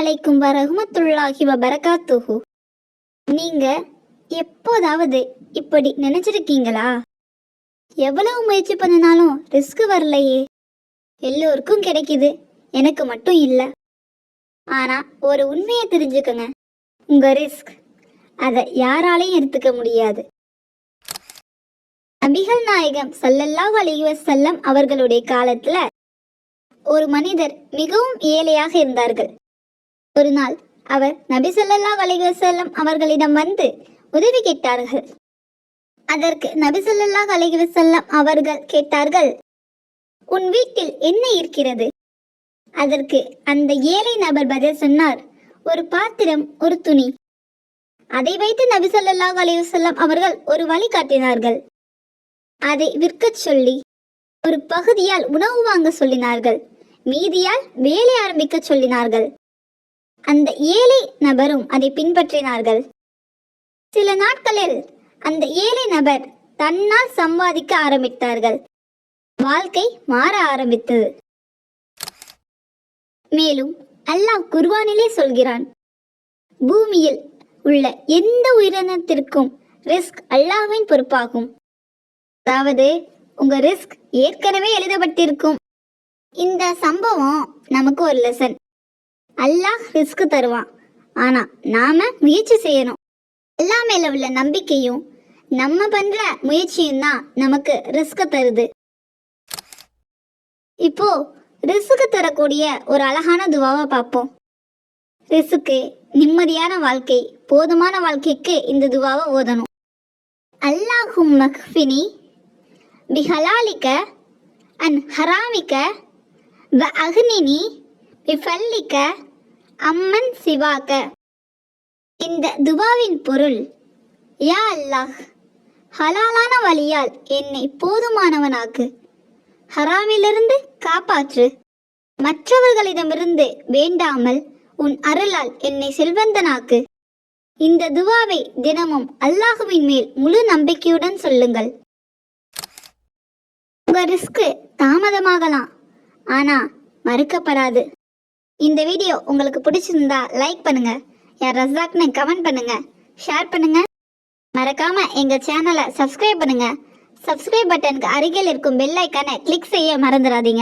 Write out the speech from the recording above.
அலைக்கும் வரஹ்மத்துல்லாஹி வபரகாத்துஹு. நீங்க எப்போதாவது இப்படி நினைச்சிருக்கீங்களா? எவ்வளவு முயற்சி பண்ணினாலும் ரிஸ்க் வரலையே, எல்லோருக்கும் கிடைக்குது, எனக்கு மட்டும் இல்லை. ஆனா ஒரு உண்மையை தெரிஞ்சுக்கங்க, உங்க ரிஸ்க் அதை யாராலையும் எடுத்துக்க முடியாது. நபிகள் நாயகம் ஸல்லல்லாஹு அலைஹி வஸல்லம் அவர்களுடைய காலத்துல ஒரு மனிதர் மிகவும் ஏழையாக இருந்தார்கள். ஒரு நாள் அவர் நபி ஸல்லல்லாஹு அலைஹி வஸல்லம் அவர்களிடம் வந்து உதவி கேட்டார்கள். அதற்கு நபி ஸல்லல்லாஹு அலைஹி வஸல்லம் அவர்கள் கேட்டார்கள், உன் வீட்டில் என்ன இருக்கிறது? அதற்கு அந்த ஏழை நபர் பதில் சொன்னார், ஒரு பாத்திரம், ஒரு துணி. அதை வைத்து நபி ஸல்லல்லாஹு அலைஹி வஸல்லம் அவர்கள் ஒரு வழி காட்டினார்கள். அதை விற்கச் சொல்லி ஒரு பகுதியால் உணவு வாங்க சொல்லினார்கள், மீதியால் வேலை ஆரம்பிக்க சொல்லினார்கள். அந்த ஏழை நபரும் அதை பின்பற்றினார்கள். சில நாட்களில் அந்த ஏழை நபர் தன்னால் சம்பாதிக்க ஆரம்பித்தார்கள். வாழ்க்கை மாற ஆரம்பித்தது. மேலும் அல்லாஹ் குர்ஆனிலே சொல்கிறான், பூமியில் உள்ள எந்த உயிரினத்திற்கும் ரிஸ்க் அல்லாஹ்வின் பொறுப்பாகும். அதாவது உங்க ரிஸ்க் ஏற்கனவே எழுதப்பட்டிருக்கும். இந்த சம்பவம் நமக்கு ஒரு லெசன். அல்லாஹ் ரிஸ்க் தருவான், ஆனா நாம முயற்சி செய்யணும். அல்லாஹ் மேல உள்ள நம்பிக்கையும் நம்ம பண்ற முயற்சியும் தான் நமக்கு ரிஸ்க் தருது. இப்போ ரிஸ்க் தரக்கூடிய ஒரு அழகான துவாவை பார்ப்போம். ரிஸ்க்கு, நிம்மதியான வாழ்க்கை, போதுமான வாழ்க்கைக்கு இந்த துவாவை ஓதணும். அல்லாஹும் மக்ஃபினி பிஹலாலிக அன் ஹராமிக வ அக்னினி பிஃபல்லிக அம்மன் சிவாக. இந்த துவாவின் பொருள், யா அல்லாஹ், ஹலாலான வழியால் என்னை போதுமானவனாக்கு, ஹராமிலிருந்து காப்பாற்று, மற்றவர்களிடமிருந்து வேண்டாமல் உன் அருளால் என்னை செல்வந்தனாக்கு. இந்த துவாவை தினமும் அல்லாஹுவின் மேல் முழு நம்பிக்கையுடன் சொல்லுங்கள். உங்க ரிஸ்க் தாமதமாகலாம், ஆனா மறுக்கப்படாது. இந்த வீடியோ உங்களுக்கு பிடிச்சிருந்தா லைக் பண்ணுங்க, யார் ரஸாக்னு கமெண்ட் பண்ணுங்க, ஷேர் பண்ணுங்க. மறக்காம எங்க சேனலை சப்ஸ்கிரைப் பண்ணுங்க. சப்ஸ்கிரைப் பட்டனுக்கு அருகில் இருக்கும் பெல் ஐக்கானை கிளிக் செய்ய மறந்துடாதீங்க.